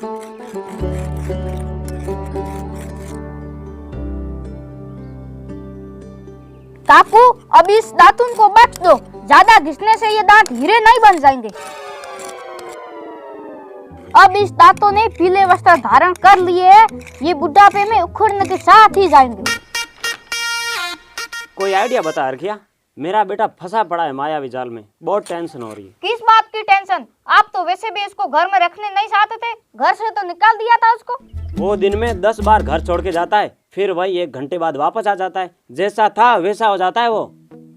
काकू, अब इस दातुन को बख्श दो, ज्यादा घिसने से ये दांत हीरे नहीं बन जाएंगे। अब इस दांतों ने पीले वस्त्र धारण कर लिए हैं, ये बुढ़ापे में उखड़ने के साथ ही जाएंगे। कोई आइडिया बता रखिया, मेरा बेटा फंसा पड़ा है मायावी जाल में, बहुत टेंशन हो रही है। किस बात की टेंशन? आप तो वैसे भी इसको घर में रखने नहीं चाहते थे, घर से तो निकाल दिया था उसको। वो दिन में 10 बार घर छोड़ के जाता है, फिर वही 1 घंटे बाद वापस आ जाता है। जैसा था वैसा हो जाता है। वो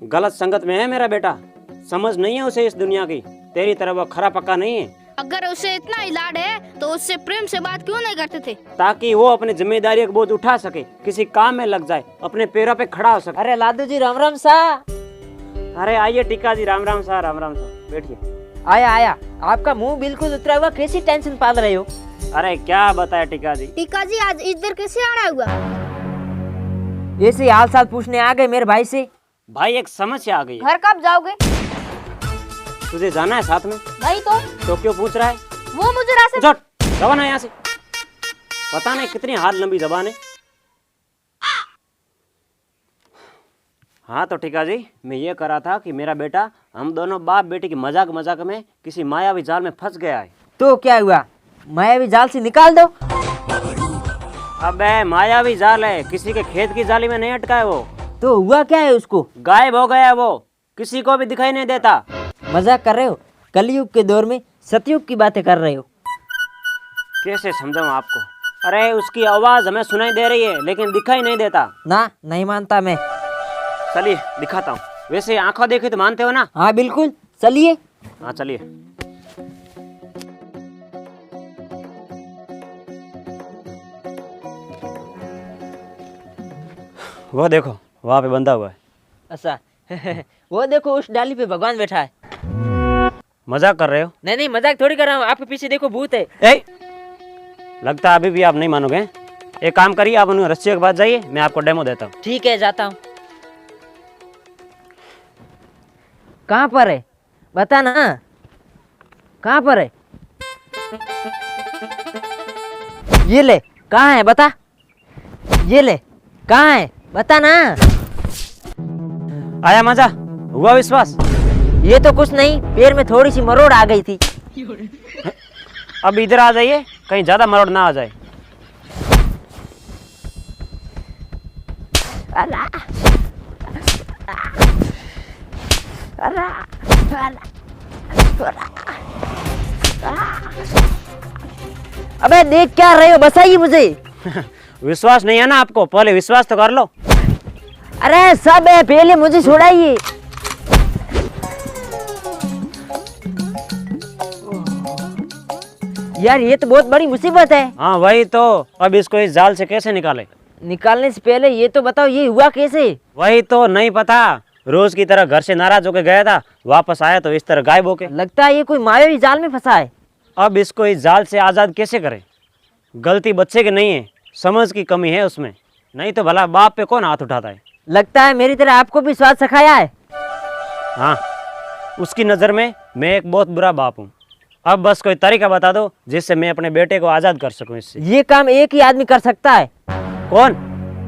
गलत संगत में है मेरा बेटा, समझ नहीं है उसे इस दुनिया की। तेरी तरह वो खरा पक्का नहीं है। अगर उसे इतना ही लाड है तो उससे प्रेम से बात क्यों नहीं करते थे? ताकि वो अपनी जिम्मेदारी का बोझ उठा सके, किसी काम में लग जाए, अपने पैरों पे खड़ा हो सके। अरे लादू जी राम राम सा। अरे आइए टीका जी, राम राम सा, राम राम सा, बैठिए। आया। आपका मुंह बिल्कुल उतरा हुआ, कैसी टेंशन पाल रहे हो? अरे क्या बताया टीका जी। टीका जी, आज इधर कैसे आना हुआ? ऐसे हाल साल पूछने आ गए मेरे भाई से। भाई एक समस्या आ गई है। घर कब जाओगे? तुझे जाना है साथ में? नहीं तो क्यों पूछ रहा है? वो मुझे रास्ते जबान है यहाँ से। पता नहीं कितनी हाथ लंबी जबान है। हाँ तो टीका जी, मैं ये कह रहा था कि मेरा बेटा हम दोनों बाप बेटी की मजाक मजाक में किसी मायावी जाल में फंस गया है। तो क्या हुआ, मायावी जाल से निकाल दो। अबे मायावी जाल है, किसी के खेत की जाली में नहीं अटका है वो। तो हुआ क्या है उसको? गायब हो गया है वो, किसी को भी दिखाई नहीं देता। मजाक कर रहे हो? कलयुग के दौर में सतयुग की बातें कर रहे हो। कैसे समझाऊं आपको? अरे उसकी आवाज हमें सुनाई दे रही है लेकिन दिखाई नहीं देता। ना, नहीं मानता मैं। चलिए दिखाता हूँ। वैसे आंखों देखी तो मानते हो ना? हाँ बिल्कुल, चलिए। हाँ चलिए। वो देखो वहाँ पे बंधा हुआ है। अच्छा वो देखो उस डाली पे भगवान बैठा है। मजाक कर रहे हो? नहीं, मजाक थोड़ी कर रहा हूँ। आपके पीछे देखो भूत है। लगता है अभी भी आप नहीं मानोगे। एक काम करिए, आप उन रस्सियों के पास जाइए, मैं आपको डेमो देता हूँ। ठीक है, जाता हूँ। कहाँ पर है बता ना, कहाँ पर है? ये ले, कहाँ है बता। ये ले, कहाँ है बता ना। आया मजा, हुआ विश्वास? ये तो कुछ नहीं, पैर में थोड़ी सी मरोड़ आ गई थी। अब इधर आ जाइए, कहीं ज्यादा मरोड़ ना आ जाए। अबे देख क्या रहे हो, बताइए मुझे। विश्वास नहीं है ना आपको? पहले विश्वास तो कर लो। अरे सब है, पहले मुझे छोड़ाइए। यार ये तो बहुत बड़ी मुसीबत है। हाँ वही तो, अब इसको इस जाल से कैसे निकाले? निकालने से पहले ये तो बताओ, ये हुआ कैसे? वही तो नहीं पता। रोज की तरह घर से नाराज होकर गया था, वापस आया तो इस तरह गायब होके। लगता है ये कोई मायावी जाल में फंसा है। अब इसको इस जाल से आजाद कैसे करें? गलती बच्चे की नहीं है, समझ की कमी है उसमें। नहीं तो भला बाप पे कौन हाथ उठाता है? लगता है मेरी तरह आपको भी स्वाद सिखाया है। हाँ, उसकी नज़र में मैं एक बहुत बुरा बाप हूँ। अब बस कोई तरीका बता दो जिससे मैं अपने बेटे को आजाद कर सकूं इससे। ये काम एक ही आदमी कर सकता है। कौन?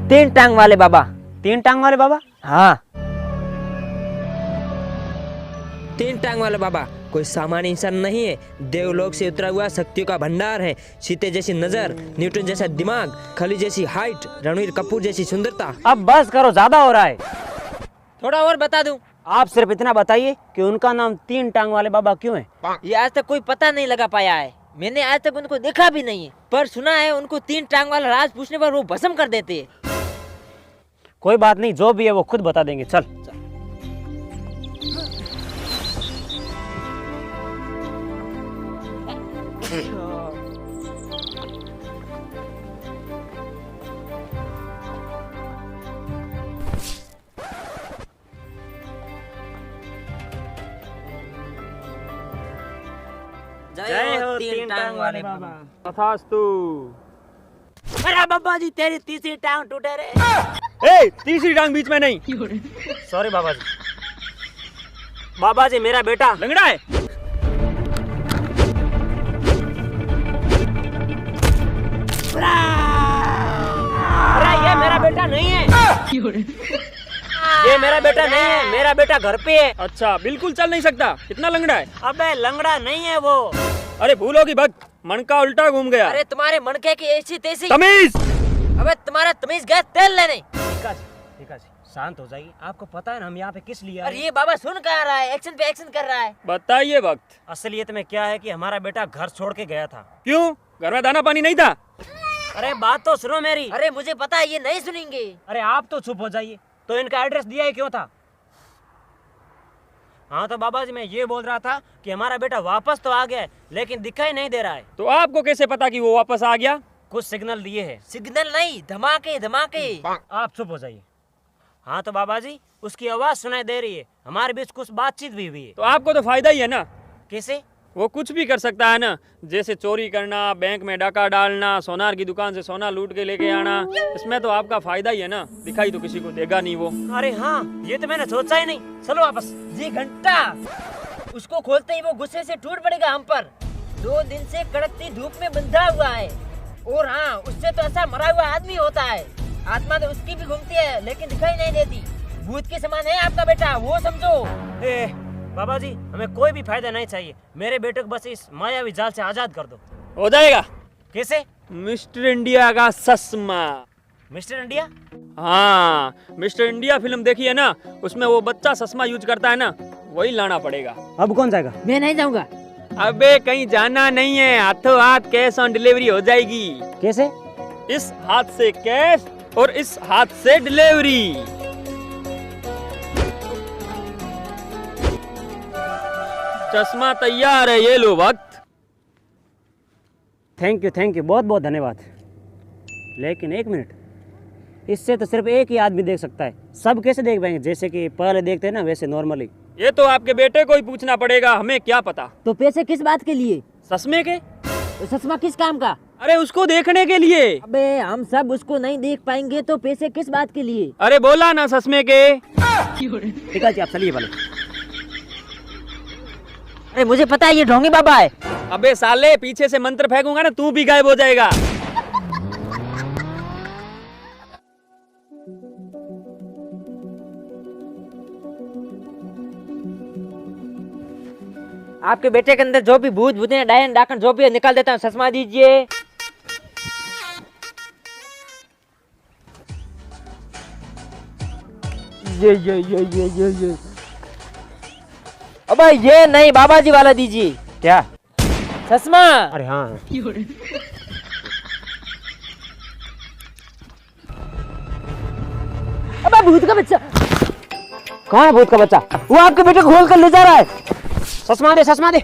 3 टांग वाले बाबा। 3 टांग वाले बाबा? हाँ। 3 टांग वाला बाबा कोई सामान्य इंसान नहीं है, देवलोक से उतरा हुआ शक्तियों का भंडार है। सीते जैसी नजर, न्यूटन जैसा दिमाग, खली जैसी हाइट, रणवीर कपूर जैसी सुंदरता। अब बस करो, ज्यादा हो रहा है। थोड़ा और बता दूं? आप सिर्फ इतना बताइए कि उनका नाम 3 टांग वाले बाबा क्यों है? ये आज तक कोई पता नहीं लगा पाया है। मैंने आज तक उनको देखा भी नहीं है, पर सुना है उनको 3 टांग वाला राज पूछने पर वो भस्म कर देते हैं। कोई बात नहीं, जो भी है वो खुद बता देंगे। चल। जय हो 3 टांग वाले बाबा। तथास्तु। अरे बाबा जी, तेरी तीसरी टांग टूटे रे। ए, तीसरी टांग बीच में नहीं। सॉरी बाबा जी। बाबा जी मेरा बेटा लंगड़ा है। ये मेरा बेटा नहीं है, मेरा बेटा घर पे है। अच्छा, बिल्कुल चल नहीं सकता, कितना लंगड़ा है। अबे लंगड़ा नहीं है वो। अरे भूल होगी भक्त, मन का उल्टा घूम गया। अरे तुम्हारे मनके की ऐसी तैसी। तमीज। अबे तुम्हारा तमीज गया तेल लेने। ठीक है, शांत हो जाइए। आपको पता है ना हम यहाँ पे किस लिए आए? अरे ये बाबा सुन कहाँ रहा है, एक्शन पे एक्शन कर रहा है। बताइए भक्त। असलियत में क्या है कि हमारा बेटा घर छोड़ के गया था। क्यों, घर में दाना पानी नहीं था? अरे बात तो सुनो मेरी। अरे मुझे पता है ये नहीं सुनेंगे। अरे आप तो चुप हो जाइए। तो इनका एड्रेस दिया ही क्यों था? हाँ तो बाबा जी मैं ये बोल रहा था कि हमारा बेटा वापस तो आ गया है, लेकिन दिखाई नहीं दे रहा है। तो आपको कैसे पता कि वो वापस आ गया? कुछ सिग्नल दिए हैं। सिग्नल नहीं, धमाके धमाके। आप चुप हो जाइए। हाँ तो बाबा जी उसकी आवाज सुनाई दे रही है, हमारे बीच कुछ बातचीत भी हुई है। तो आपको तो फायदा ही है ना। कैसे? वो कुछ भी कर सकता है ना, जैसे चोरी करना, बैंक में डाका डालना, सोनार की दुकान से सोना लूट के लेके आना। इसमें तो आपका फायदा ही है ना, दिखाई तो किसी को देगा नहीं वो। अरे हाँ, ये तो मैंने सोचा ही नहीं। चलो वापस। ये घंटा उसको खोलते ही वो गुस्से से टूट पड़ेगा हम पर। 2 दिन से कड़कती धूप में बंधा हुआ है। और हाँ, उससे तो ऐसा मरा हुआ आदमी होता है। आत्मा तो उसकी भी घूमती है लेकिन दिखाई नहीं देती। भूत के समान है आपका बेटा, वो समझो। बाबा जी हमें कोई भी फायदा नहीं चाहिए, मेरे बेटे को बस इस मायावी जाल से आजाद कर दो। हो जाएगा। कैसे? मिस्टर इंडिया का चश्मा। Mister India? हाँ, मिस्टर इंडिया फिल्म देखी है ना, उसमें वो बच्चा चश्मा यूज करता है ना, वही लाना पड़ेगा। अब कौन जाएगा? मैं नहीं जाऊंगा। अबे कहीं जाना नहीं है, हाथों हाथ कैश ऑन डिलीवरी हो जाएगी। कैसे? इस हाथ से कैश और इस हाथ से डिलीवरी। चश्मा तैयार है, ये लो वक्त। थैंक यू, बहुत बहुत धन्यवाद। लेकिन एक मिनट, इससे तो सिर्फ एक ही आदमी देख सकता है, सब कैसे देख पाएंगे? जैसे कि पहले देखते हैं ना वैसे नॉर्मली। ये तो आपके बेटे को ही पूछना पड़ेगा, हमें क्या पता। तो पैसे किस बात के लिए? चश्मे के? तो चश्मा किस काम का? अरे उसको देखने के लिए। अबे हम सब उसको नहीं देख पाएंगे तो पैसे किस बात के लिए? अरे बोला ना चश्मे के। ठीक है जी, आप चलिए वाले। अरे मुझे पता है ये ढोंगी बाबा है। अबे साले, पीछे से मंत्र फेंकूंगा ना, तू भी गायब हो जाएगा। आपके बेटे के अंदर जो भी भूत भूतिया डायन डाकन जो भी है निकाल देता हूँ। चश्मा दीजिए। ये अबे ये नहीं, बाबा जी वाला दीजिए। क्या? चश्मा। अरे हाँ। अबे भूत का बच्चा। कौन है भूत का बच्चा? वो आपके बेटे को खोल कर ले जा रहा है। चश्मा दे, चश्मा दे।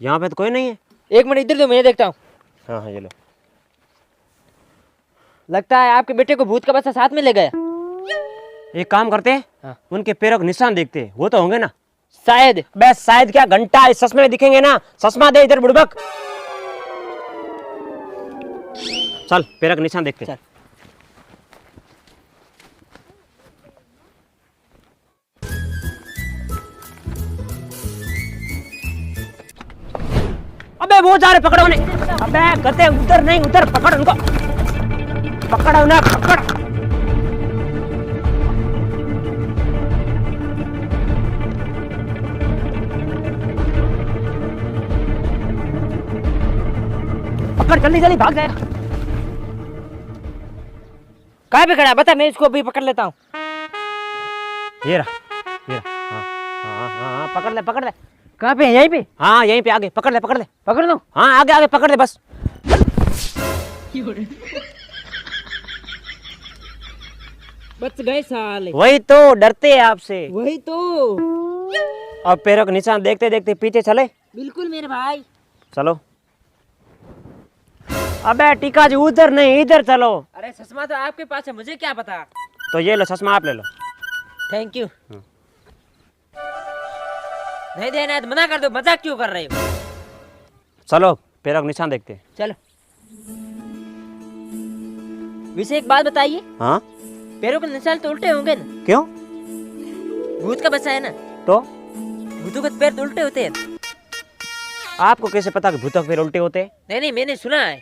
यहाँ पे तो कोई नहीं है। एक मिनट इधर दो, मैं देखता हूँ। हाँ हाँ, ये लो। लगता है आपके बेटे को भूत का बच्चा साथ में ले गया। एक काम करते हैं, हाँ। उनके पैरों के निशान देखते हैं, वो तो होंगे ना। शायद। बस शायद क्या, घंटा इस चश्मे में दिखेंगे ना। चश्मा दे इधर बुड़बक। चल पैरों के निशान देखते हैं। चल। अबे वो जा रहे, पकड़ो उन्हें। अबे कहते उधर नहीं, उधर पकड़ उनको, पकड़ो ना, पकड़। पकड़, जल्दी जल्दी भाग जाएगा। कहाँ पे खड़ा है? बता, मैं इसको अभी पकड़ लेता हूँ। ये रहा, ये रहा। हाँ हाँ हाँ हाँ, पकड़ ले, पकड़ ले। कहाँ पे है? यहीं पे? हाँ यहीं पे, आगे पकड़ ले, पकड़ ले। पकड़ दो। हाँ आगे आगे पकड़ ले बस। बच गए साले। वही तो, डरते हैं आपसे। वही तो। अब पैरों के निशान देखते देखते पीछे चले। बिल्कुल मेरे भाई। चलो। अबे टीका जी उधर नहीं, इधर चलो। अरे चश्मा तो आपके पास है, मुझे क्या पता। तो ये लो चश्मा, आप ले लो। Thank you. नहीं देना है तो मना कर दो, मजाक क्यों कर रहे हो? चलो पैरों के निशान देखते हैं। चलो। वैसे एक बात बताइए, हाँ पैरों के निशान तो उल्टे होंगे ना? क्यों? भूत का बच्चा है ना, तो भूतों के पैर तो उल्टे होते हैं। आपको कैसे पता कि भूतों के पैर उल्टे होते हैं? नहीं मैंने सुना है।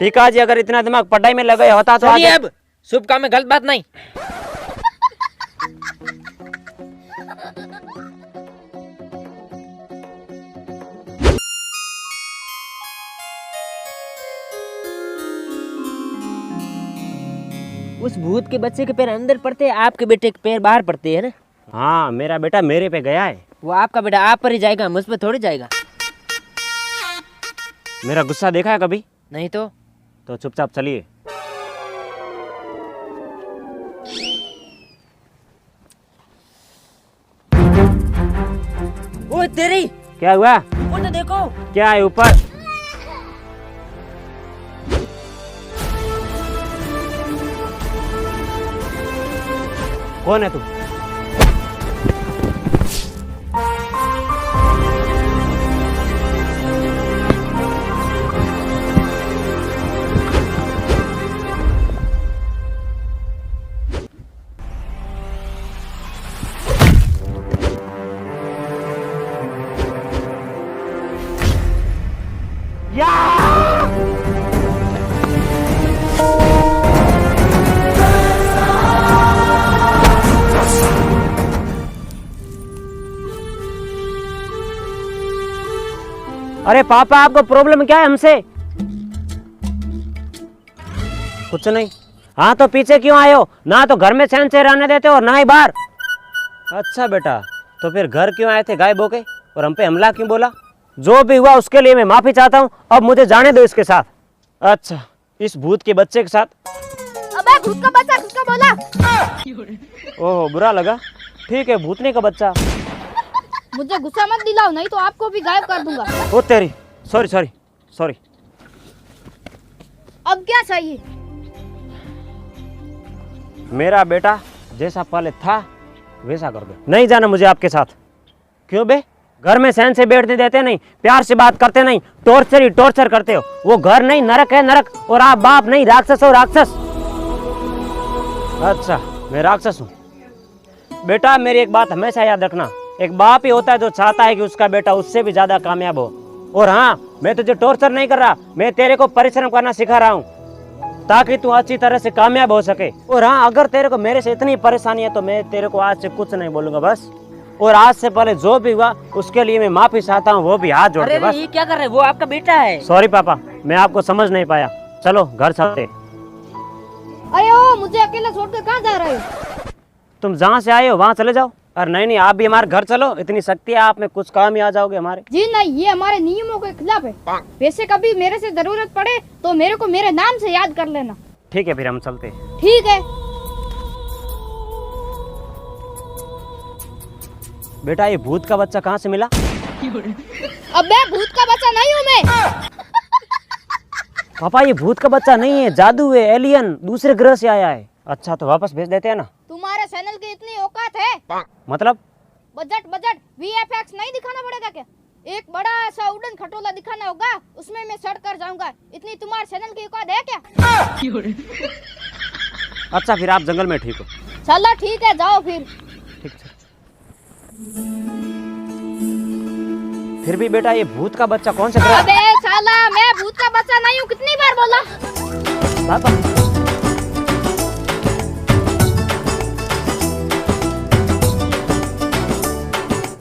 टीका जी, अगर इतना दिमाग पढ़ाई में लगा होता तो सुनिए अब, शुभ काम में गलत बात नहीं। उस भूत के बच्चे के पैर अंदर पड़ते हैं, आपके बेटे के पैर बाहर पड़ते हैं ना। हाँ, मेरा बेटा मेरे पे गया है। वो आपका बेटा आप पर ही जाएगा, मुझ पर थोड़ी जाएगा। मेरा गुस्सा देखा है कभी? नहीं तो चुपचाप चलिए। ओ तेरी, क्या हुआ? वो तो देखो। क्या है ऊपर? कौन है तू? अरे पापा, आपको प्रॉब्लम क्या है हमसे? कुछ नहीं। हाँ तो पीछे क्यों आए हो? ना तो घर में चैन से रहने देते हो और ना ही बाहर। अच्छा बेटा, तो फिर घर क्यों आए थे गायब होके और हम पे हमला क्यों बोला? जो भी हुआ उसके लिए मैं माफी चाहता हूँ। अब मुझे जाने दो इसके साथ। अच्छा, इस भूत के बच्चे के साथ? अबे भूत का बच्चा किसको बोला? ओह, बुरा लगा। ठीक है, भूतनी का बच्चा। मुझे गुस्सा मत दिलाओ, नहीं तो आपको भी गायब कर दूंगा। ओ तेरी, सॉरी। अब क्या चाहिए? मेरा बेटा जैसा पहले था वैसा कर दो। नहीं जाना मुझे आपके साथ। क्यों बे? घर में सहन से बैठने देते नहीं, प्यार से बात करते नहीं, टॉर्चर ही टॉर्चर करते हो। वो घर नहीं, नरक है नरक। और आप बाप नहीं, राक्षस हो राक्षस। अच्छा, मैं राक्षस हूँ? बेटा मेरी एक बात हमेशा याद रखना, एक बाप ही होता है जो चाहता है कि उसका बेटा उससे भी ज्यादा कामयाब हो। और हाँ, मैं तुझे टॉर्चर नहीं कर रहा, मैं तेरे को परिश्रम करना सिखा रहा हूँ ताकि तू अच्छी तरह से कामयाब हो सके। और हाँ, अगर तेरे को मेरे से इतनी परेशानी है तो मैं तेरे को आज से कुछ नहीं बोलूंगा बस। और आज से पहले जो भी हुआ उसके लिए मैं माफी चाहता हूँ, वो भी हाथ जोड़ के बस। ये क्या कर रहे हैं? वो आपका बेटा है। सॉरी पापा, मैं आपको समझ नहीं पाया। चलो घर चलते। अरे ओ, मुझे अकेला छोड़कर कहाँ जा रहे हो? तुम जहाँ से आए हो वहाँ चले जाओ। और नहीं, आप भी हमारे घर चलो। इतनी शक्ति है आप में, कुछ काम ही आ जाओगे हमारे। जी नहीं, ये हमारे नियमों के खिलाफ है। वैसे कभी मेरे से जरूरत पड़े तो मेरे को मेरे नाम से याद कर लेना। ठीक है, फिर हम चलते हैं। ठीक है। बेटा ये भूत का बच्चा कहाँ से मिला? अबे भूत का बच्चा नहीं हूँ मैं। पापा ये भूत का बच्चा नहीं है, जादू है, एलियन, दूसरे ग्रह से आया है। अच्छा तो वापस भेज देते हैं ना? तुम्हारे चैनल की इतनी औकात है? मतलब? बजट VFX नहीं दिखाना पड़ेगा क्या? एक बड़ा सा उड़न खटोला दिखाना होगा, उसमें मैं सड़ कर जाऊंगा। इतनी तुम्हारे चैनल की औकात है क्या? अच्छा फिर आप जंगल में ठीक हो। चलो ठीक है, जाओ फिर। ठीक है। फिर भी बेटा ये भूत का बच्चा कौन से ग्रह? अबे साला, मैं भूत का बच्चा नहीं हूँ, कितनी बार बोला? पापा